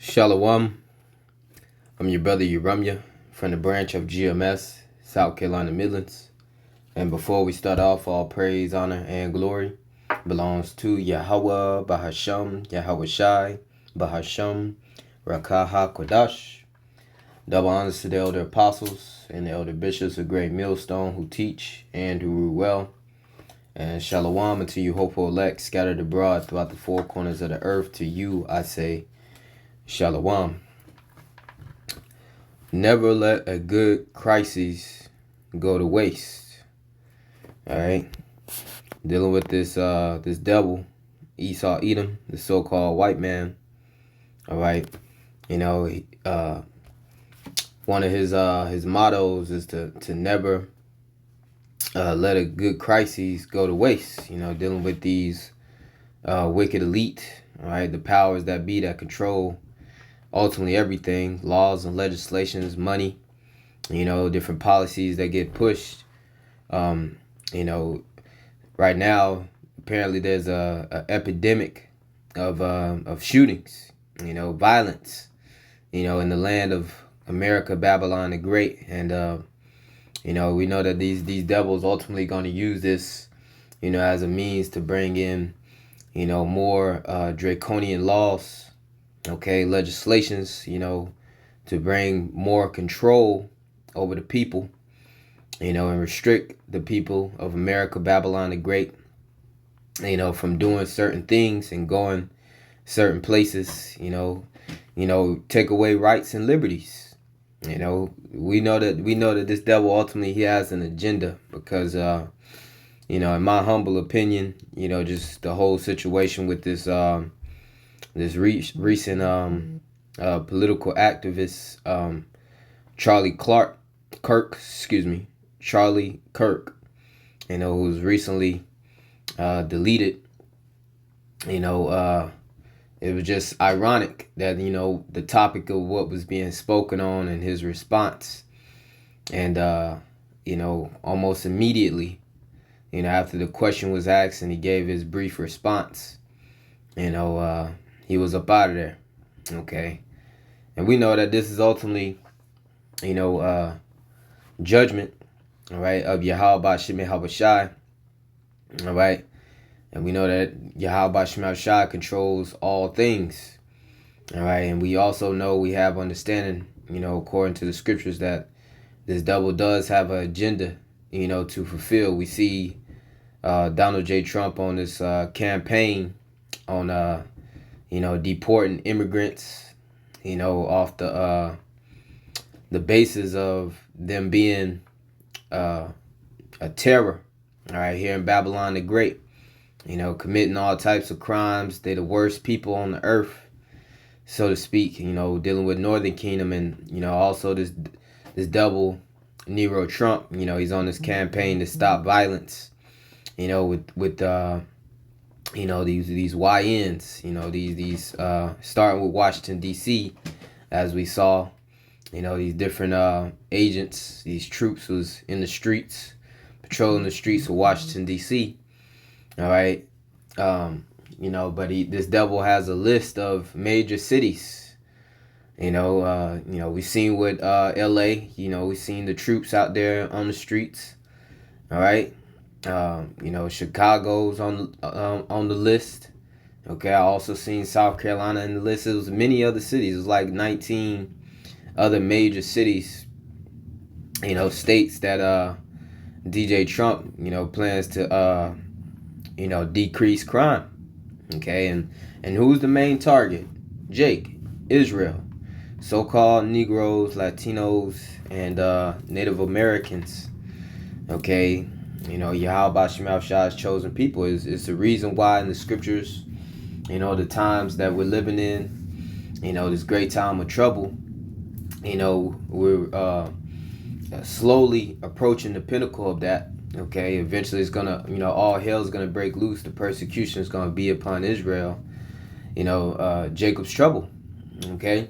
Shalawam, I'm your brother Yahawah from the branch of GMS, South Carolina Midlands. And before we start off, all praise, honor, and glory belongs to Yahawah, Bahasham, Yahawashi, Bahasham, Rawchaa, HaQadash. Double honors to the elder apostles and the elder bishops of Great Millstone who teach and who rule well. And Shalawam unto you hopeful elect scattered abroad throughout the four corners of the earth. To you I say Shalawam. Never let a good crisis go to waste. Alright. Dealing with this devil, Esau Edom, the so-called white man. Alright. You know, one of his mottos is to never let a good crisis go to waste. You know, dealing with these wicked elite, right? The powers that be that control ultimately everything, laws and legislations, money, you know, different policies that get pushed. You know, right now apparently there's a epidemic of shootings, you know, violence, you know, in the land of America, Babylon the Great. And you know, we know that these devils ultimately going to use this, you know, as a means to bring in, you know, more draconian laws, okay, legislations, you know, to bring more control over the people, you know, and restrict the people of America, Babylon the Great, you know, from doing certain things and going certain places, you know, take away rights and liberties. You know, we know that this devil ultimately he has an agenda because, you know, in my humble opinion, you know, just the whole situation with this recent political activist, Charlie Kirk, you know, who was recently deleted. You know, it was just ironic that, you know, the topic of what was being spoken on and his response. And, you know, almost immediately, you know, after the question was asked and he gave his brief response, you know, he was up out of there. Okay. And we know that this is ultimately, you know, judgment, all right, of Yahawashi, all right. And we know that Yahawashi controls all things. All right. And we also know we have understanding, you know, according to the scriptures, that this devil does have an agenda, you know, to fulfill. We see Donald J. Trump on this campaign on, you know, deporting immigrants, you know, off the basis of them being a terror, all right, here in Babylon the Great. You know, committing all types of crimes. They're the worst people on the earth, so to speak. You know, dealing with Northern Kingdom, and you know, also this double Nero Trump. You know, he's on this campaign to stop violence. You know, with you know, these YNs. You know, these starting with Washington D.C. as we saw. You know, these different agents, these troops was in the streets, patrolling the streets of Washington D.C. All right, you know, but this devil has a list of major cities. You know, we've seen with L.A. You know, we've seen the troops out there on the streets. All right, you know, Chicago's on the list. Okay, I also seen South Carolina in the list. It was many other cities. It was like 19 other major cities. You know, states that DJ Trump, you know, plans to you know, decrease crime. Okay, and who's the main target? Jake, Israel, so-called Negroes, Latinos, and Native Americans. Okay, you know, Yahawashi chosen people is the reason why in the scriptures, you know, the times that we're living in, you know, this great time of trouble, you know, we're slowly approaching the pinnacle of that. Okay, eventually it's gonna, you know, all hell's gonna break loose. The persecution is gonna be upon Israel. You know, Jacob's trouble. Okay,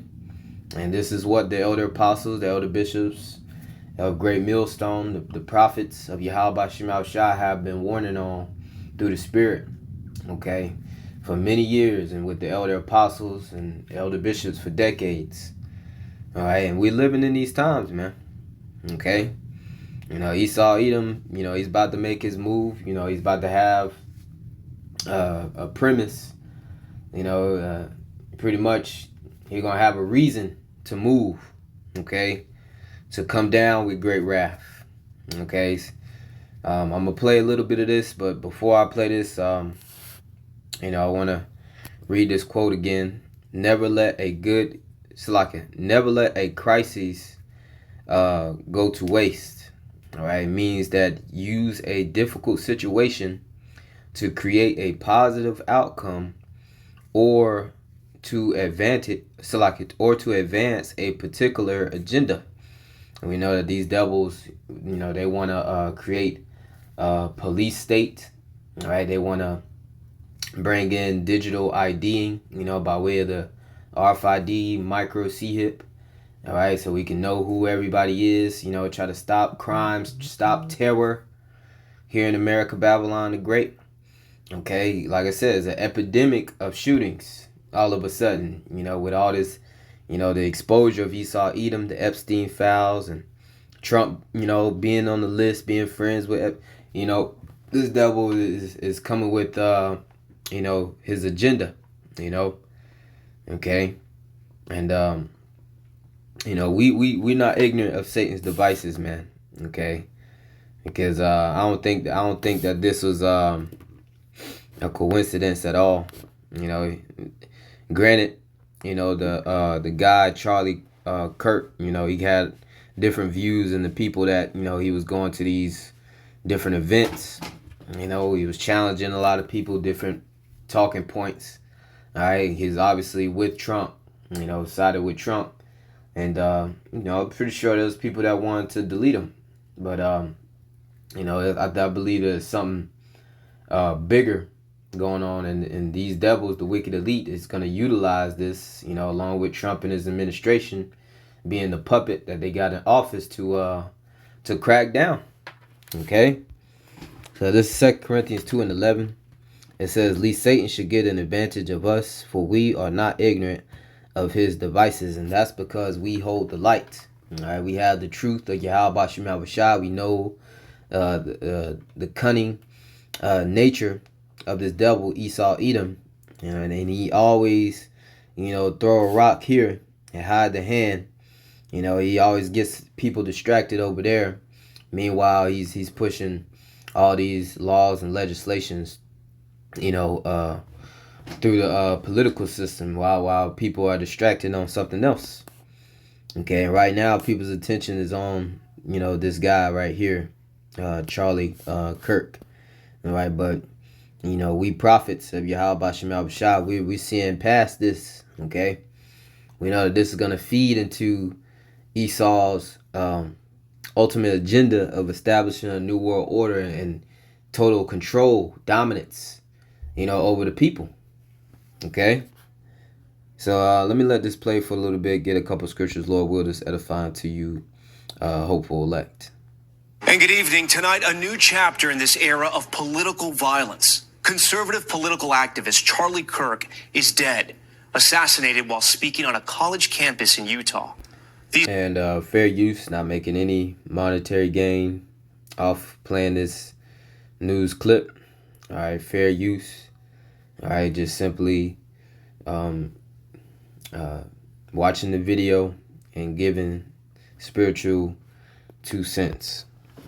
and this is what the elder apostles, the elder bishops of Great Millstone, the prophets of Yahawah have been warning on through the Spirit. Okay, for many years, and with the elder apostles and elder bishops for decades. All right, and we're living in these times, man. Okay, Esau Edom, he's about to make his move. He's about to have a premise. Pretty much he's gonna have a reason to move. Okay, to come down with great wrath. Okay, I'm gonna play a little bit of this, but before I play this, I want to read this quote again. Never let a crisis go to waste. All right, it means that use a difficult situation to create a positive outcome, or to advance a particular agenda. And we know that these devils, they want to create a police state. All right, they want to bring in digital IDing, by way of the RFID, micro C-hip. All right, so we can know who everybody is, try to stop crimes, stop terror here in America, Babylon the Great. Okay, like I said, it's an epidemic of shootings all of a sudden, with all this, the exposure of Esau Edom, the Epstein files, and Trump, being on the list, being friends with, this devil is coming with, his agenda, okay, and we're not ignorant of Satan's devices, man, okay, because I don't think that this was a coincidence at all, Granted, the guy Charlie Kirk, he had different views, and the people that he was going to these different events, he was challenging a lot of people, different talking points. All right, he's obviously with Trump, sided with Trump, and I'm pretty sure there's people that wanted to delete him, but I believe there's something bigger going on, and these devils, the wicked elite, is going to utilize this, along with Trump and his administration being the puppet that they got in office to crack down. Okay, so this is 2 Corinthians 2:11. It says, "Lest Satan should get an advantage of us, for we are not ignorant of his devices," and that's because we hold the light. All right, we have the truth of Yahawashi. We know the cunning nature of this devil Esau Edom, and he always, throw a rock here and hide the hand. He always gets people distracted over there. Meanwhile, he's pushing all these laws and legislations, through the political system while people are distracted on something else. Okay, and right now people's attention is on, this guy right here, Charlie Kirk. All right, but we prophets of Yahawah, we seeing past this. Okay, we know that this is gonna feed into Esau's ultimate agenda of establishing a new world order and total control, dominance, over the people. Okay, so let me let this play for a little bit, get a couple scriptures, Lord will, just edifying to you, hopeful elect. And good evening. Tonight, a new chapter in this era of political violence. Conservative political activist Charlie Kirk is dead, assassinated while speaking on a college campus in Utah. And fair use, not making any monetary gain off playing this news clip. All right, fair use. All right, just simply watching the video and giving spiritual 2 cents.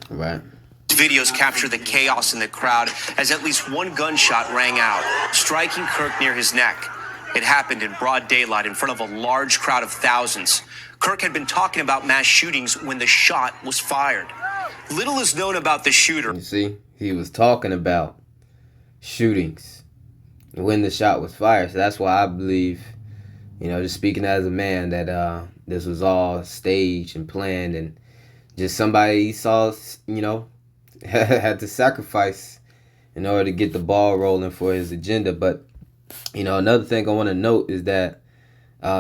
All right. Videos capture the chaos in the crowd as at least one gunshot rang out, striking Kirk near his neck. It happened in broad daylight in front of a large crowd of thousands. Kirk had been talking about mass shootings when the shot was fired. Little is known about the shooter. You see, he was talking about shootings when the shot was fired. So that's why I believe, just speaking as a man, that this was all staged and planned, and just somebody saw, had to sacrifice in order to get the ball rolling for his agenda. But, another thing I want to note is that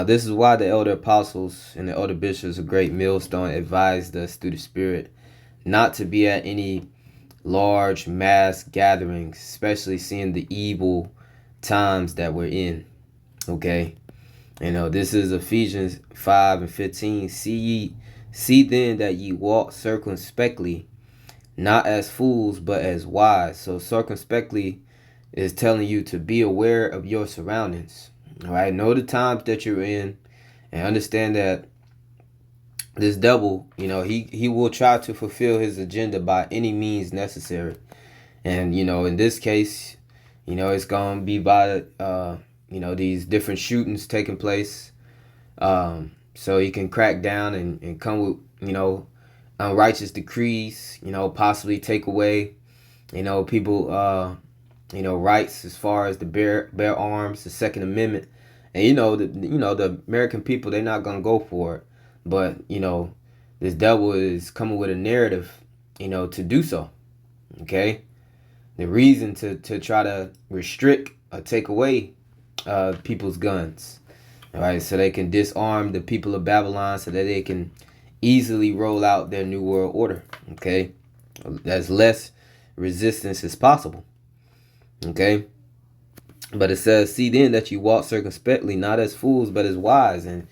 this is why the elder apostles and the elder bishops of Great Millstone advised us through the Spirit not to be at any large mass gatherings, especially seeing the evil times that we're in. Okay. This is Ephesians 5:15. See then that ye walk circumspectly, not as fools, but as wise. So circumspectly is telling you to be aware of your surroundings. All right. Know the times that you're in, and understand that this devil, he will try to fulfill his agenda by any means necessary. And, in this case, it's going to be by, these different shootings taking place. So he can crack down and come with, unrighteous decrees, possibly take away, people, rights as far as the bear arms, the Second Amendment. And, the American people, they're not going to go for it. But, this devil is coming with a narrative, to do so. Okay. The reason to try to restrict or take away people's guns. All right. So they can disarm the people of Babylon so that they can easily roll out their new world order. Okay. As less resistance as possible. Okay. But it says, see then that you walk circumspectly, not as fools, but as wise. And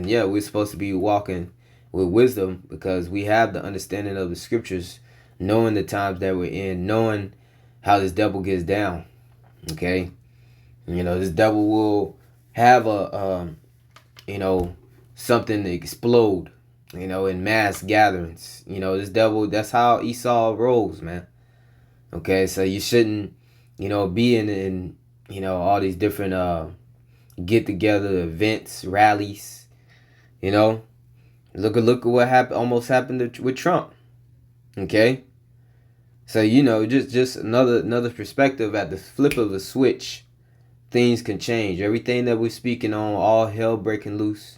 yeah, we're supposed to be walking with wisdom because we have the understanding of the scriptures, knowing the times that we're in, knowing how this devil gets down. Okay. This devil will have something to explode, in mass gatherings. This devil, that's how Esau rolls, man. Okay. So you shouldn't, be in all these different get together events, rallies. Look at what almost happened with Trump. Okay. So, just another perspective. At the flip of a switch, things can change. Everything that we're speaking on, all hell breaking loose.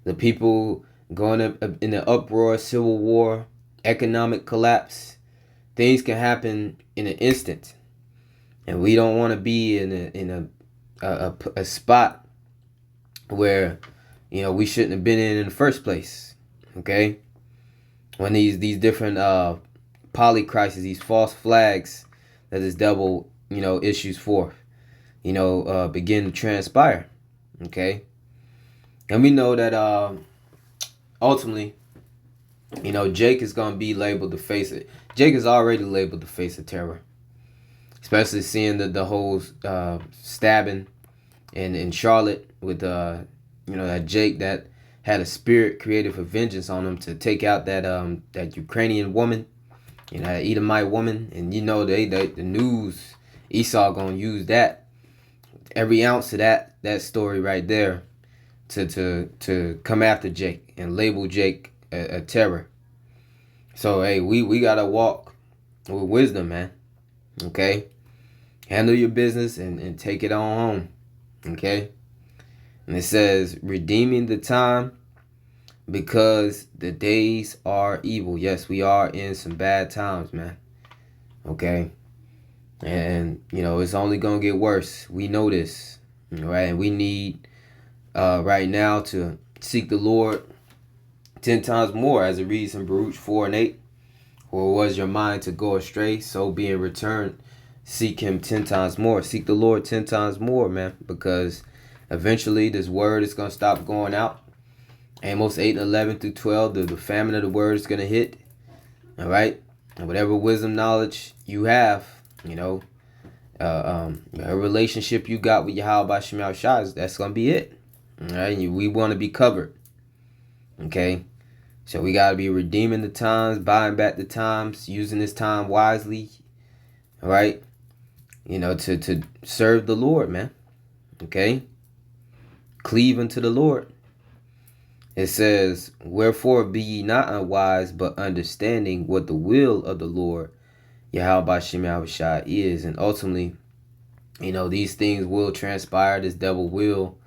The people going up in the uproar, civil war, economic collapse. Things can happen in an instant. And we don't want to be in a spot where, we shouldn't have been in the first place. Okay. When these different polycrises, these false flags that this devil, issues forth, begin to transpire. Okay. And we know that ultimately, Jake is going to be labeled the face of, Jake is already labeled the face of terror. Especially seeing the whole stabbing in Charlotte with that Jake that had a spirit created for vengeance on him to take out that Ukrainian woman, that Edomite woman. And the news, Esau gonna use that, every ounce of that story right there to come after Jake and label Jake a terror. So hey, we gotta walk with wisdom, man. Okay. Handle your business and take it on home. Okay. And it says, redeeming the time because the days are evil. Yes, we are in some bad times, man. Okay. And, it's only going to get worse. We know this. Right. And we need right now to seek the Lord 10 times more, as it reads in Baruch 4:8. Or was your mind to go astray? So being returned, seek him 10 times more. Seek the Lord 10 times more, man. Because eventually this word is going to stop going out. Amos 8:11-12, the famine of the word is going to hit. All right. And whatever wisdom, knowledge you have, a relationship you got with Yahawashi, that's going to be it. All right. And we want to be covered. Okay. So we got to be redeeming the times, buying back the times, using this time wisely. All right. To serve the Lord, man. Okay. Cleave unto the Lord. It says, wherefore be ye not unwise, but understanding what the will of the Lord, Yahawashi is. And ultimately, these things will transpire. This devil will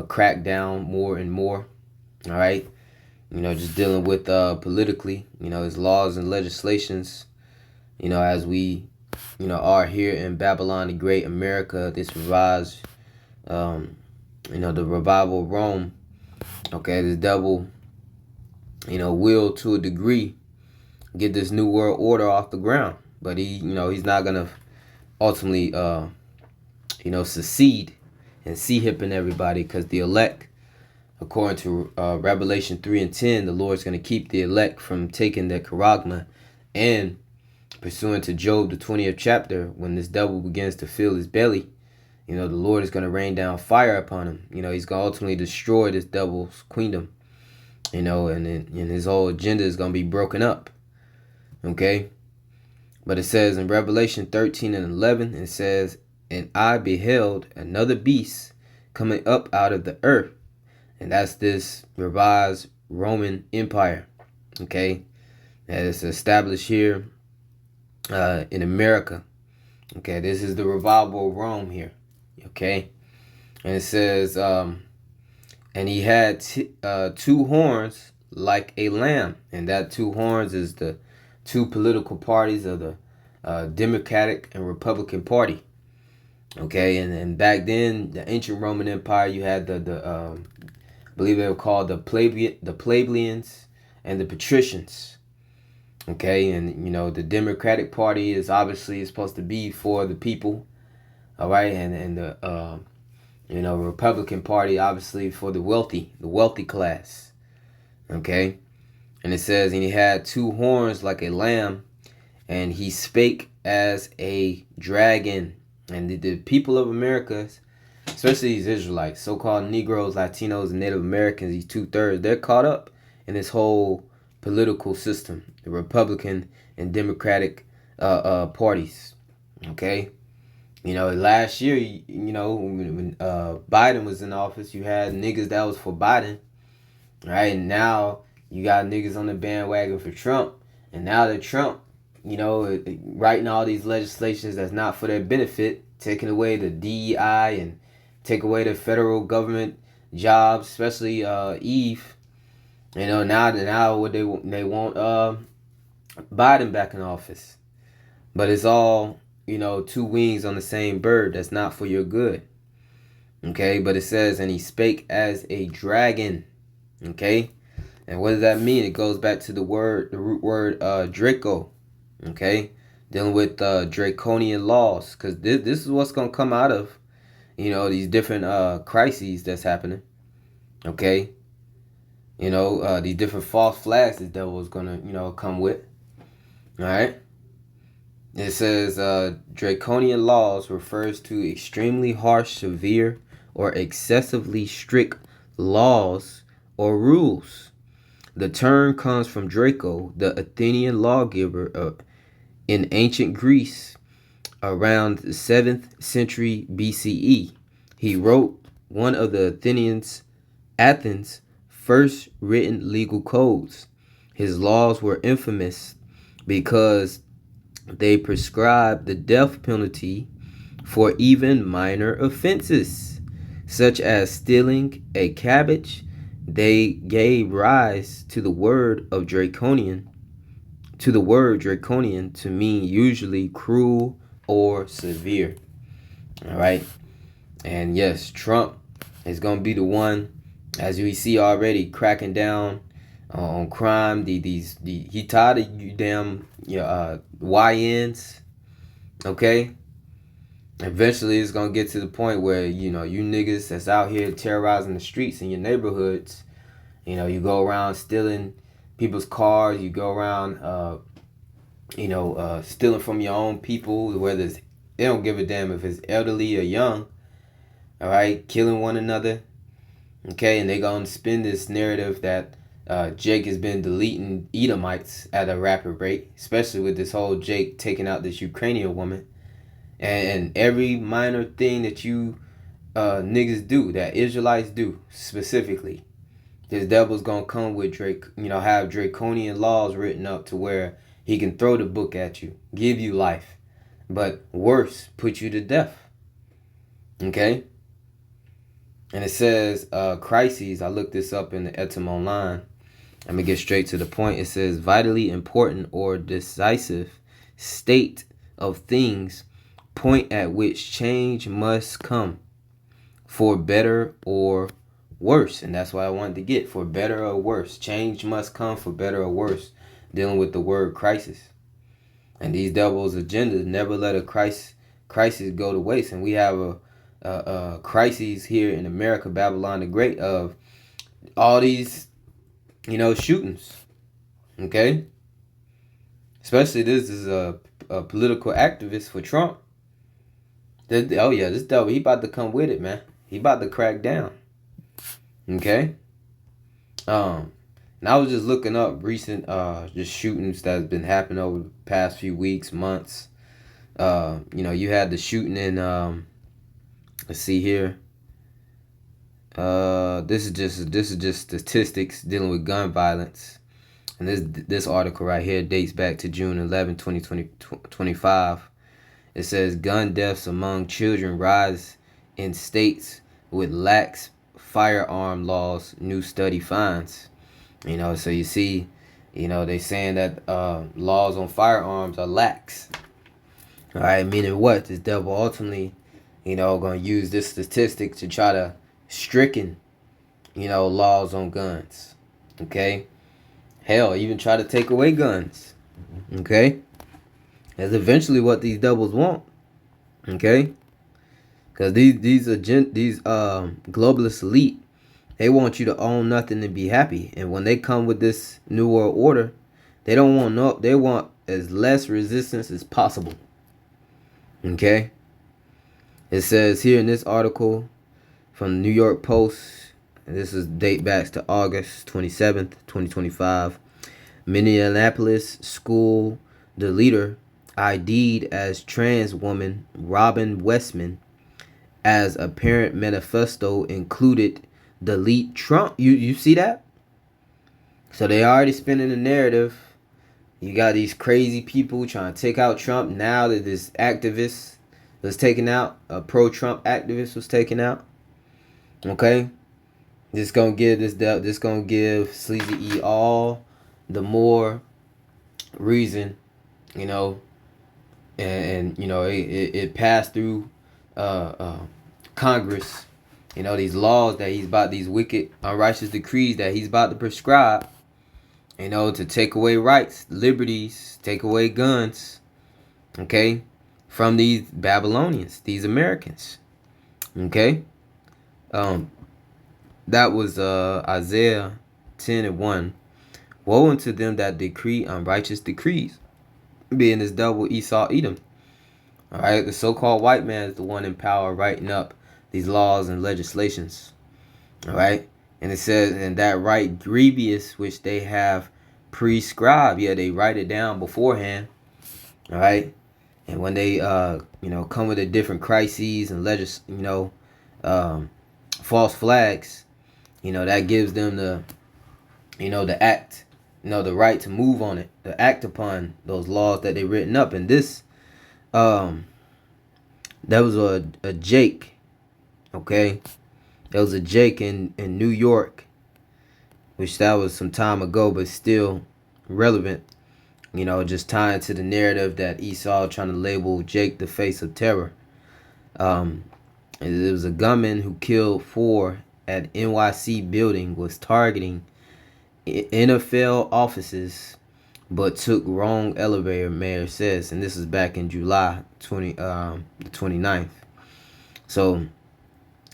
crack down more and more. All right. Just dealing with politically, his laws and legislations, as we, are here in Babylon the Great, America, this revives, the revival of Rome. Okay, this devil, will to a degree get this new world order off the ground. But he, he's not going to ultimately, secede and hipping everybody, because the elect, according to Revelation 3 and 10, the Lord's going to keep the elect from taking their charagma. And pursuant to Job, the 20th chapter, when this devil begins to fill his belly, the Lord is going to rain down fire upon him. He's going to ultimately destroy this devil's queendom, and his whole agenda is going to be broken up. Okay? But it says in Revelation 13 and 11, it says, "And I beheld another beast coming up out of the earth." And that's this revised Roman Empire. Okay? That is established here in America. Okay? This is the revival of Rome here. Okay? And it says, and he had two horns like a lamb. And that two horns is the two political parties of the Democratic and Republican Party. Okay, and back then, the ancient Roman Empire, you had I believe they were called the plebeians and the patricians. Okay, and the Democratic Party is obviously supposed to be for the people. All right, and the Republican Party obviously for the wealthy class. Okay. And it says, "And he had two horns like a lamb, and he spake as a dragon." And the people of America, especially these Israelites, so-called Negroes, Latinos, and Native Americans, these 2/3, they're caught up in this whole political system, the Republican and Democratic parties. Okay? Last year, when Biden was in office, you had niggas that was for Biden. Right? And now you got niggas on the bandwagon for Trump. And now that Trump, writing all these legislations that's not for their benefit, taking away the DEI and take away the federal government jobs, especially Eve. Now what they want Biden back in office. But it's all, two wings on the same bird. That's not for your good. Okay, but it says, "And he spake as a dragon." Okay? And what does that mean? It goes back to the root word Draco. Okay? Dealing with draconian laws. Because this is what's going to come out of, these different crises that's happening. Okay? These different false flags the devil is going to, come with. Alright? It says draconian laws refers to extremely harsh, severe, or excessively strict laws or rules. The term comes from Draco, the Athenian lawgiver in ancient Greece around the 7th century BCE. He wrote one of the Athens' first written legal codes. His laws were infamous because they prescribed the death penalty for even minor offenses, such as stealing a cabbage. They gave rise to the word draconian to mean usually cruel or severe. All right. And yes, Trump is going to be the one, as we see already, cracking down on crime. He tired of you damn YNs. Okay. Eventually, it's going to get to the point where, you niggas that's out here terrorizing the streets in your neighborhoods, you go around stealing people's cars, you go around, stealing from your own people, whether they don't give a damn if it's elderly or young, all right, killing one another, okay, and they going to spin this narrative that Jake has been deleting Edomites at a rapid rate, especially with this whole Jake taking out this Ukrainian woman. And every minor thing that you niggas do, that Israelites do specifically, this devil's gonna come with have draconian laws written up to where he can throw the book at you, give you life, but worse, put you to death. Okay? And it says crises. I looked this up in the Etam Online. Let me get straight to the point. It says vitally important or decisive state of things, point at which change must come for better or worse. And that's what I wanted to get, for better or worse. Change must come for better or worse, dealing with the word crisis. And these devils' agendas never let a crisis go to waste. And we have crises here in America, Babylon the Great, of all these, shootings. Okay, especially this is a political activist for Trump. Oh yeah, this devil, he about to come with it, man. He about to crack down. Okay. And I was just looking up recent just shootings that's been happening over the past few weeks, months. You had the shooting in let's see here. This is just statistics dealing with gun violence. And this article right here dates back to June 11, 2025. It says gun deaths among children rise in states with lax firearm laws, new study finds. So you see, they saying that laws on firearms are lax. All right, meaning what? This devil ultimately, going to use this statistic to try to stricken, laws on guns. Okay? Hell, even try to take away guns. Okay? That's eventually what these devils want. Okay? Because these globalist elite, they want you to own nothing and be happy. And when they come with this new world order, they want as less resistance as possible. Okay? It says here in this article from the New York Post, and this is date back to August 27th, 2025. Minneapolis school, the leader ID'd as trans woman Robin Westman, as a parent manifesto included delete Trump. You see that? So they already spinning the narrative. You got these crazy people trying to take out Trump. Now that this activist was taken out, a pro-Trump activist was taken out. Okay, this gonna give Sleazy E all the more reason, and it passed through Congress. These laws that he's about, these wicked, unrighteous decrees that he's about to prescribe, to take away rights, liberties, take away guns, okay, from these Babylonians, these Americans, okay. That was Isaiah 10:1. Woe unto them that decree unrighteous decrees, being this double Esau Edom. All right, the so-called white man is the one in power writing up these laws and legislations. All right, and it says, and that right grievous which they have prescribed. Yeah, they write it down beforehand. All right, and when they come with the different crises and false flags, that gives them the act, the right to move on it, to act upon those laws that they written up. And this, that was a Jake, okay? There was a Jake in New York, which that was some time ago, but still relevant, just tying to the narrative that Esau trying to label Jake the face of terror. It was a gunman who killed 4 at NYC building, was targeting NFL offices, but took wrong elevator, mayor says. And this is back in July the 29th. So,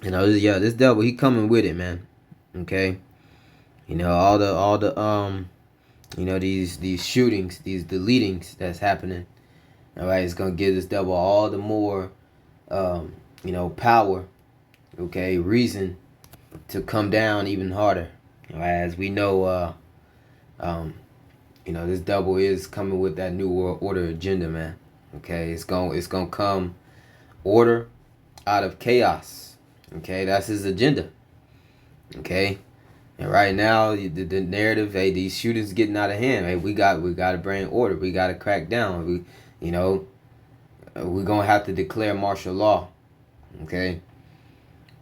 this devil, he coming with it, man. Okay. All the these shootings, these deletings that's happening. All right, it's gonna give this devil all the more power, okay, reason to come down even harder. As we know, this devil is coming with that new world order agenda, man. Okay, it's gonna come order out of chaos. Okay, that's his agenda. Okay, and right now the narrative, hey, these shootings getting out of hand. Hey, we got to bring order. We got to crack down. We're gonna have to declare martial law. Okay,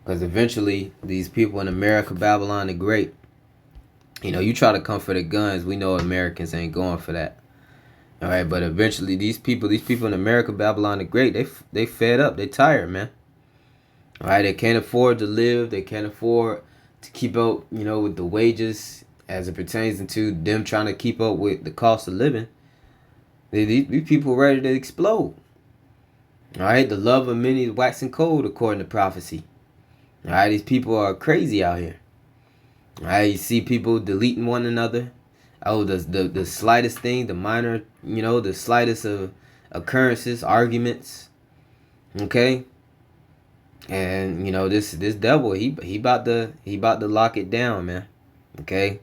because eventually these people in America, Babylon the Great, you try to come for the guns. We know Americans ain't going for that. All right, but eventually these people in America, Babylon the Great, they fed up. They tired, man. All right, they can't afford to live. They can't afford to keep up, with the wages as it pertains to them trying to keep up with the cost of living. These people ready to explode. All right, the love of many is waxing cold according to prophecy. All right, these people are crazy out here. All right, you see people deleting one another. Oh, the slightest thing, the minor, the slightest of occurrences, arguments. Okay, and this devil, he about to lock it down, man. Okay,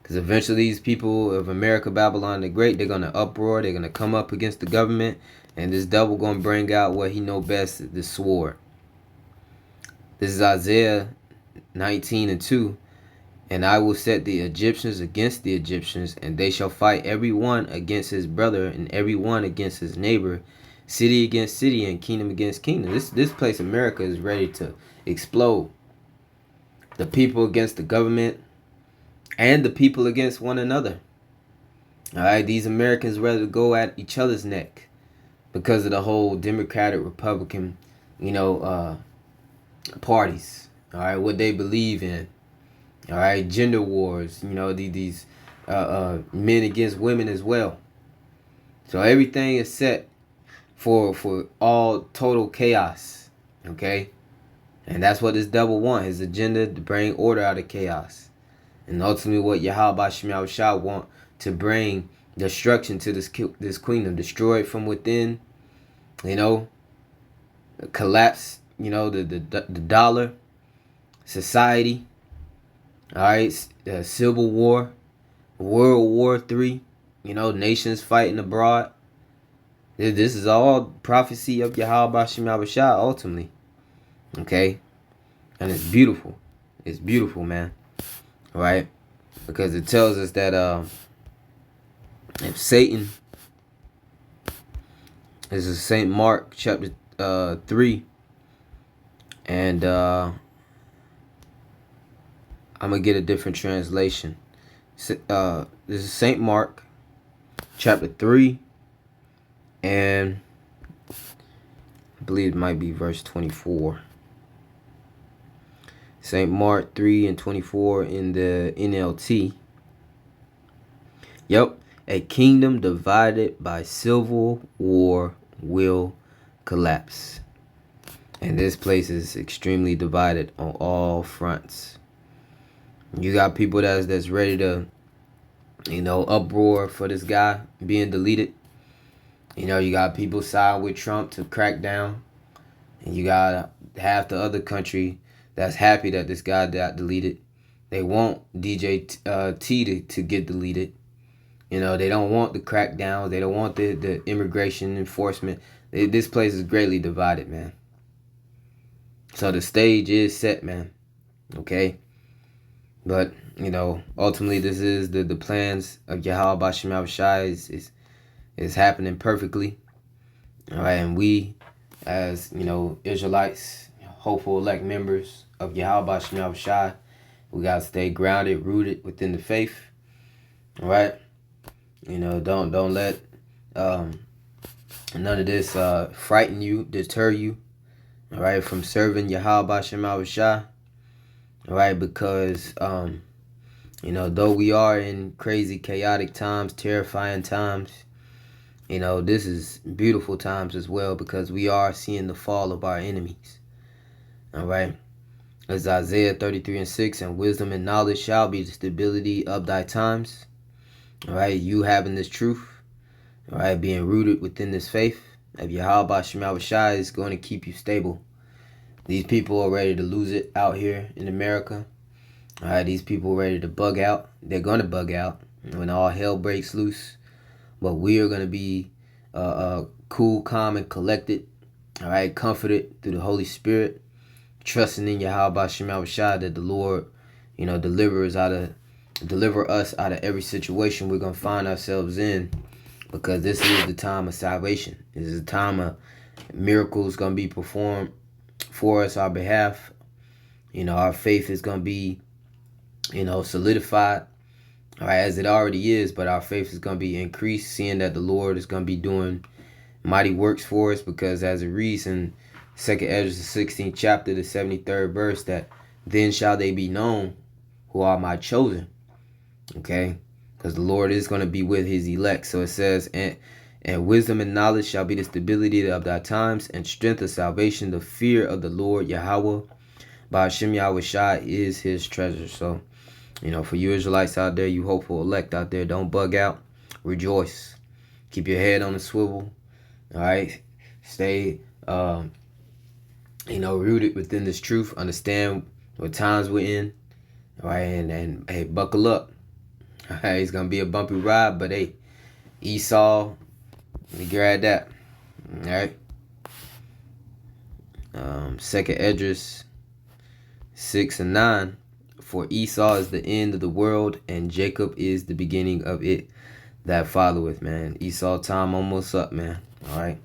because eventually these people of America, Babylon the Great, they're gonna uproar. They're gonna come up against the government, and this devil gonna bring out what he know best, the sword. This is Isaiah 19:2. And I will set the Egyptians against the Egyptians, and they shall fight every one against his brother, and every one against his neighbor, city against city, and kingdom against kingdom. This place, America, is ready to explode. The people against the government, and the people against one another. All right, these Americans ready to go at each other's neck because of the whole Democratic, Republican, parties. All right, what they believe in. All right, gender wars, these men against women as well. So everything is set for all total chaos, okay? And that's what this devil wants, his agenda to bring order out of chaos. And ultimately what Yahawashi want to bring destruction to this kingdom, destroy it from within, collapse, the dollar, society. All right, Civil War, World War III, nations fighting abroad. This is all prophecy of Yahawah ultimately. Okay, and it's beautiful. It's beautiful, man. All right, because it tells us that if Satan, this is Saint Mark chapter 3, and I'm going to get a different translation. This is St. Mark, chapter 3, and I believe it might be verse 24. St. Mark 3 and 24 in the NLT. Yep. A kingdom divided by civil war will collapse. And this place is extremely divided on all fronts. You got people that's ready to, uproar for this guy being deleted. You got people side with Trump to crack down. And you got half the other country that's happy that this guy got deleted. They want DJ T to get deleted. They don't want the crackdowns. They don't want the immigration enforcement. This place is greatly divided, man. So the stage is set, man. Okay? But, ultimately this is the plans of Yahawah is happening perfectly. All right, and we as, Israelites, hopeful elect members of Yahawah, we got to stay grounded, rooted within the faith. All right? Don't let none of this frighten you, deter you. All right, from serving Yahawah. All right, because, though we are in crazy, chaotic times, terrifying times, this is beautiful times as well because we are seeing the fall of our enemies. All right. As Isaiah 33:6, and wisdom and knowledge shall be the stability of thy times. All right, you having this truth, all right, being rooted within this faith of Yahawah is going to keep you stable. These people are ready to lose it out here in America. All right, these people are ready to bug out. They're going to bug out when all hell breaks loose. But we are going to be cool, calm, and collected. All right, comforted through the Holy Spirit, trusting in Yahawah that the Lord, deliver us out of every situation we're going to find ourselves in, because this is the time of salvation. This is the time of miracles going to be performed for us, our behalf. Our faith is going to be, solidified, all right, as it already is, but our faith is going to be increased, seeing that the Lord is going to be doing mighty works for us, because as it reads in 2nd Ezra, the 16th chapter, the 73rd verse, that then shall they be known who are my chosen. Okay, because the Lord is going to be with his elect. So it says, and And wisdom and knowledge shall be the stability of thy times, and strength of salvation, the fear of the Lord Yahawah. Bahasham Yahawashi is his treasure. So, for you Israelites out there, you hopeful elect out there, don't bug out. Rejoice. Keep your head on the swivel. All right. Stay, rooted within this truth. Understand what times we're in. All right. And hey, buckle up. All right. It's going to be a bumpy ride, but hey, Esau, let me grab that. All right. Second Esdras 6 and 9. For Esau is the end of the world, and Jacob is the beginning of it that followeth, man. Esau time almost up, man. All right.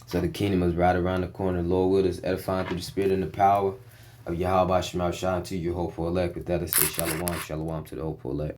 So the kingdom is right around the corner. Lord with us, edifying through the spirit and the power of Yahawah, Shema, shine to your hopeful elect. With that, I say shalom, shalom to the hopeful elect.